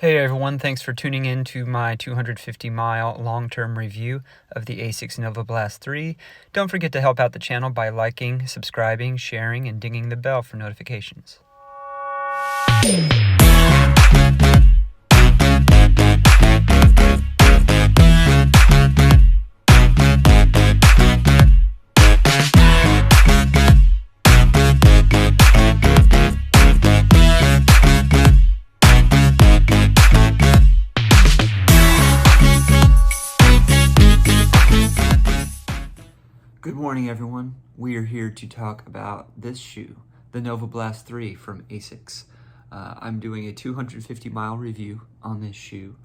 Hey everyone, thanks for tuning in to my 250-mile long-term review of the ASICS Novablast 3. Don't forget to help out the channel by liking, subscribing, sharing, and dinging the bell for notifications. Good morning, everyone. We are here to talk about this shoe, the Novablast 3 from ASICS. I'm doing a 250-mile review on this shoe.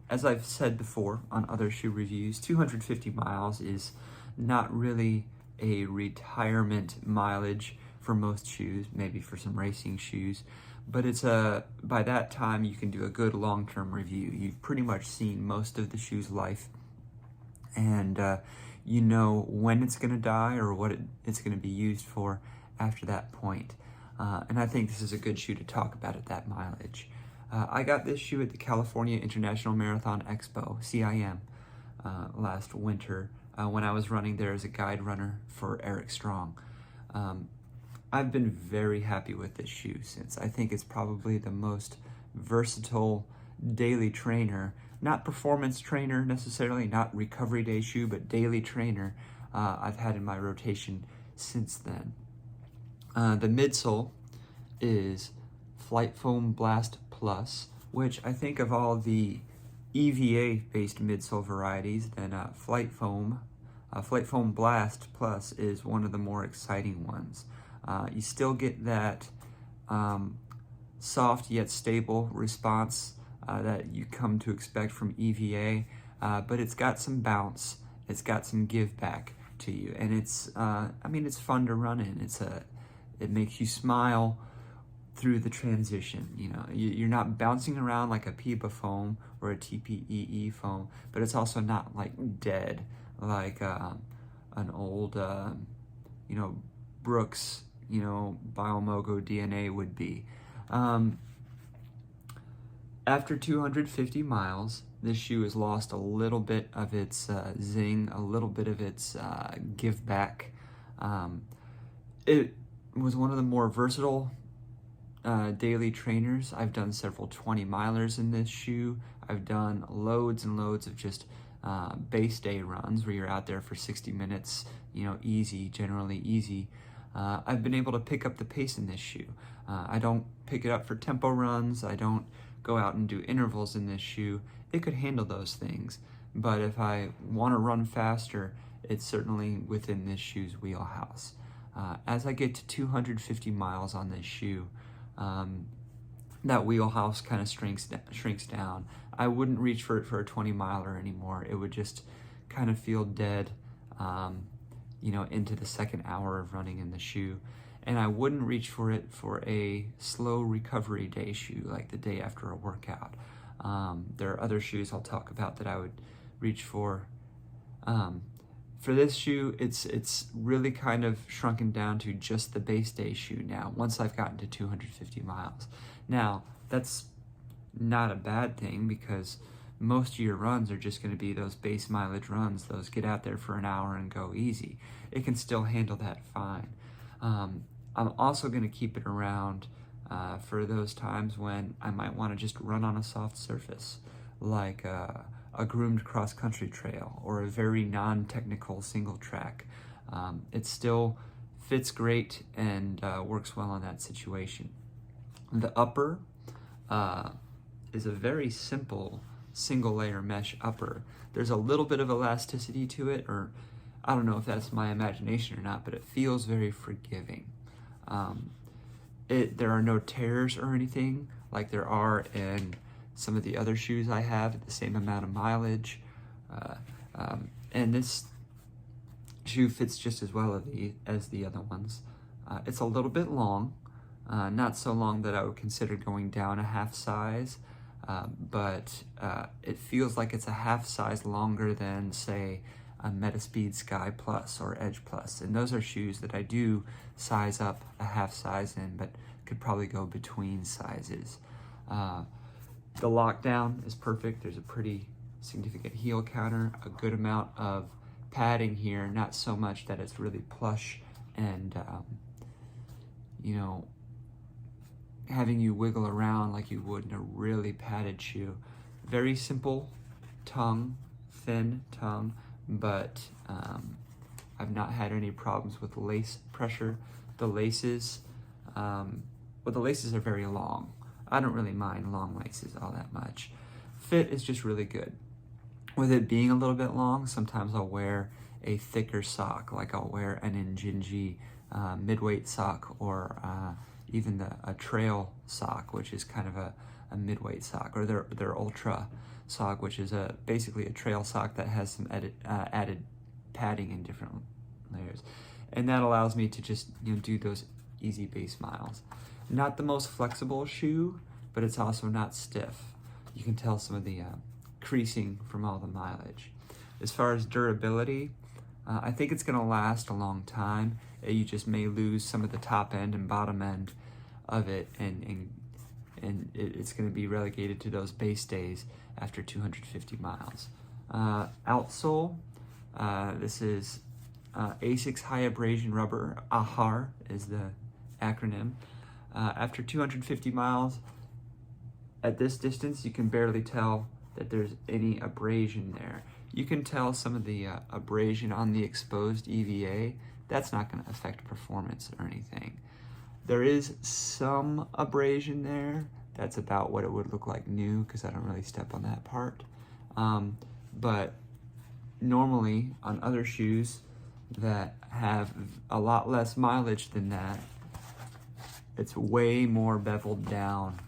As I've said before on other shoe reviews, 250 miles is not really a retirement mileage for most shoes, maybe for some racing shoes, but it's by that time you can do a good long-term review. You've pretty much seen most of the shoe's life, and you know when it's going to die or what it's going to be used for after that point. And I think this is a good shoe to talk about at that mileage. I got this shoe at the California International Marathon Expo, CIM, last winter when I was running there as a guide runner for Eric Strong. I've been very happy with this shoe since. I think it's probably the most versatile daily trainer, not performance trainer necessarily, not recovery day shoe, but daily trainer I've had in my rotation since then. The midsole is Flight Foam Blast Plus, which I think of all the EVA-based midsole varieties, then Flight Foam Blast Plus is one of the more exciting ones. You still get that soft yet stable response that you come to expect from EVA, but it's got some bounce, it's got some give back to you, and it's it's fun to run in. It makes you smile through the transition. You know, you're not bouncing around like a PEBA foam or a TPEE foam, but it's also not like dead like an old Brooks Biomogo DNA would be. After 250 miles, this shoe has lost a little bit of its zing, a little bit of its give back. It was one of the more versatile daily trainers. I've done several 20-milers in this shoe. I've done loads and loads of just base day runs where you're out there for 60 minutes, easy, generally easy. I've been able to pick up the pace in this shoe. I don't pick it up for tempo runs. I don't go out and do intervals in this shoe. It could handle those things, but if I want to run faster, it's certainly within this shoe's wheelhouse. As I get to 250 miles on this shoe, that wheelhouse kind of shrinks down. I wouldn't reach for it for a 20-miler anymore. It would just kind of feel dead, into the second hour of running in the shoe. And I wouldn't reach for it for a slow recovery day shoe, like the day after a workout. There are other shoes I'll talk about that I would reach for. For this shoe, it's really kind of shrunken down to just the base day shoe now, once I've gotten to 250 miles. Now, that's not a bad thing because most of your runs are just going to be those base mileage runs, those get out there for an hour and go easy. It can still handle that fine. I'm also going to keep it around for those times when I might want to just run on a soft surface, like a groomed cross-country trail or a very non-technical single track. It still fits great and works well in that situation. The upper is a very simple single-layer mesh upper. There's a little bit of elasticity to it, or I don't know if that's my imagination or not, but it feels very forgiving. There are no tears or anything like there are in some of the other shoes I have at the same amount of mileage. And this shoe fits just as well as the other ones. It's a little bit long, not so long that I would consider going down a half size, but it feels like it's a half size longer than, say, a Metaspeed Sky Plus or Edge Plus. And those are shoes that I do size up a half size in, but could probably go between sizes. The lockdown is perfect. There's a pretty significant heel counter, a good amount of padding here, not so much that it's really plush and, you know, having you wiggle around like you would in a really padded shoe. Very simple tongue, thin tongue, but I've not had any problems with lace pressure. The laces, well, the laces are very long. I don't really mind long laces all that much. Fit is just really good. With it being a little bit long, sometimes I'll wear a thicker sock, like I'll wear an Injinji midweight sock, or even a trail sock, which is kind of a midweight sock, or their ultra sock, which is basically a trail sock that has some added padding in different layers. And that allows me to just, you know, do those easy base miles. Not the most flexible shoe, but it's also not stiff. You can tell some of the creasing from all the mileage. As far as durability, I think it's gonna last a long time. You just may lose some of the top end and bottom end of it, and it's gonna be relegated to those base days after 250 miles. Outsole, this is ASICS High Abrasion Rubber, AHAR is the acronym. After 250 miles, at this distance, you can barely tell that there's any abrasion there. You can tell some of the abrasion on the exposed EVA. That's not going to affect performance or anything. There is some abrasion there. That's about what it would look like new, because I don't really step on that part. But normally on other shoes that have a lot less mileage than that, it's way more beveled down,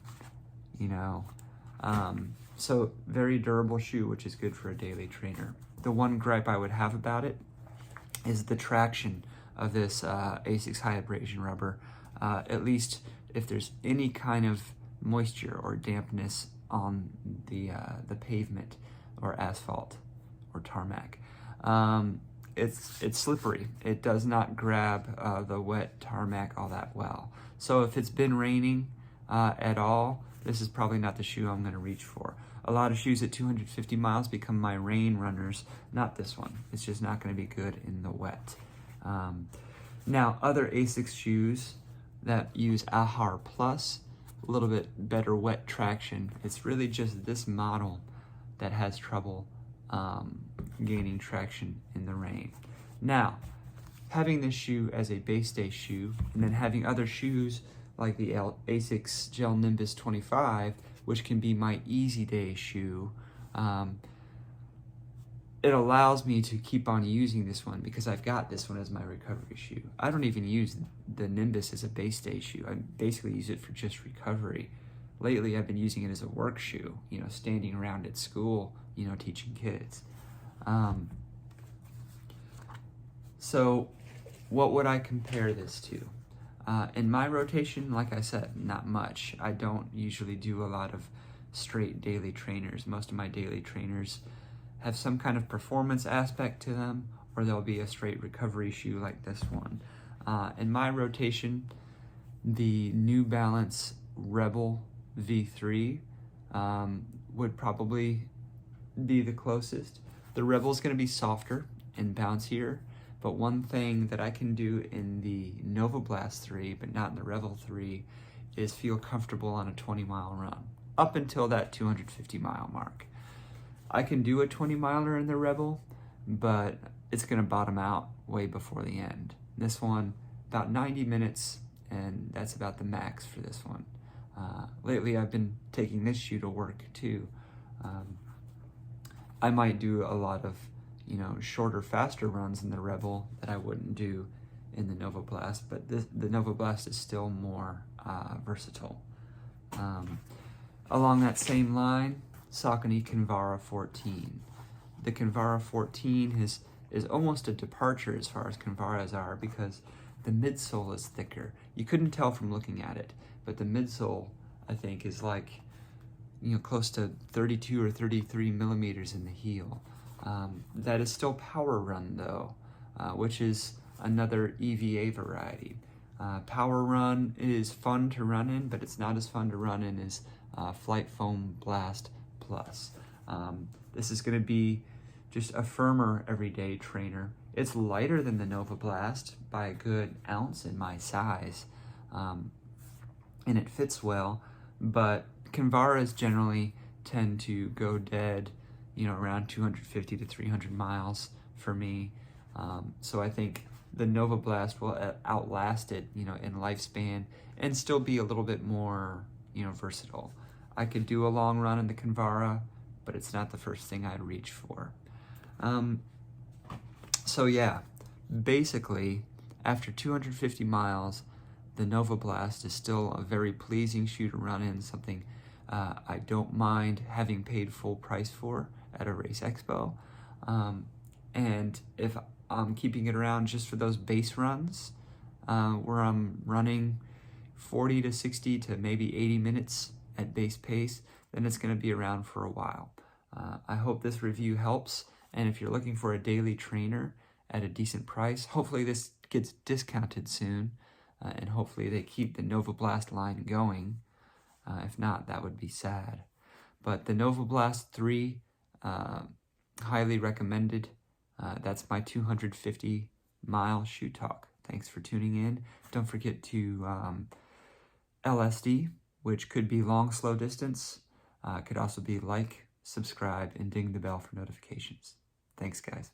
you know. So very durable shoe, which is good for a daily trainer. The one gripe I would have about it is the traction of this ASICS High Abrasion Rubber. At least if there's any kind of moisture or dampness on the pavement or asphalt or tarmac. It's slippery. It does not grab the wet tarmac all that well. So if it's been raining at all, this is probably not the shoe I'm going to reach for. A lot of shoes at 250 miles become my rain runners. Not this one. It's just not going to be good in the wet. Now, other ASICS shoes that use AHAR Plus, a little bit better wet traction. It's really just this model that has trouble gaining traction in the rain. Now, having this shoe as a base day shoe, and then having other shoes like the ASICS Gel Nimbus 25, which can be my easy day shoe, it allows me to keep on using this one because I've got this one as my recovery shoe. I don't even use the Nimbus as a base day shoe. I basically use it for just recovery. Lately, I've been using it as a work shoe, you know, standing around at school, you know, teaching kids. So what would I compare this to? In my rotation, like I said, not much. I don't usually do a lot of straight daily trainers. Most of my daily trainers have some kind of performance aspect to them, or there'll be a straight recovery shoe like this one. In my rotation, the New Balance Rebel V3 would probably be the closest. The Rebel's going to be softer and bouncier, but one thing that I can do in the Novablast 3, but not in the Rebel 3, is feel comfortable on a 20-mile run, up until that 250-mile mark. I can do a 20-miler in the Rebel, but it's going to bottom out way before the end. This one, about 90 minutes, and that's about the max for this one. Lately, I've been taking this shoe to work, too. I might do a lot of, you know, shorter, faster runs in the Rebel that I wouldn't do in the Novablast, but the Novablast is still more versatile. Along that same line, Saucony Kinvara 14. The Kinvara 14 is almost a departure as far as Kinvaras are because the midsole is thicker. You couldn't tell from looking at it, but the midsole, I think, is like, you know, close to 32 or 33 millimeters in the heel. That is still Power Run though, which is another EVA variety. Power Run is fun to run in, but it's not as fun to run in as Flight Foam Blast Plus. This is going to be just a firmer everyday trainer. It's lighter than the Novablast by a good ounce in my size, and it fits well, but Kinvaras generally tend to go dead, around 250 to 300 miles for me. So I think the Novablast will outlast it, in lifespan and still be a little bit more, versatile. I could do a long run in the Kinvara, but it's not the first thing I'd reach for. So yeah, basically, after 250 miles, the Novablast is still a very pleasing shoe to run in, something I don't mind having paid full price for at a race expo. And if I'm keeping it around just for those base runs, where I'm running 40 to 60 to maybe 80 minutes at base pace, then it's going to be around for a while. I hope this review helps, and if you're looking for a daily trainer at a decent price, hopefully this gets discounted soon, and hopefully they keep the Novablast line going. If not, that would be sad. But the Novablast 3, highly recommended. That's my 250-mile shoe talk. Thanks for tuning in. Don't forget to LSD, which could be long, slow distance. Could also be like, subscribe, and ding the bell for notifications. Thanks, guys.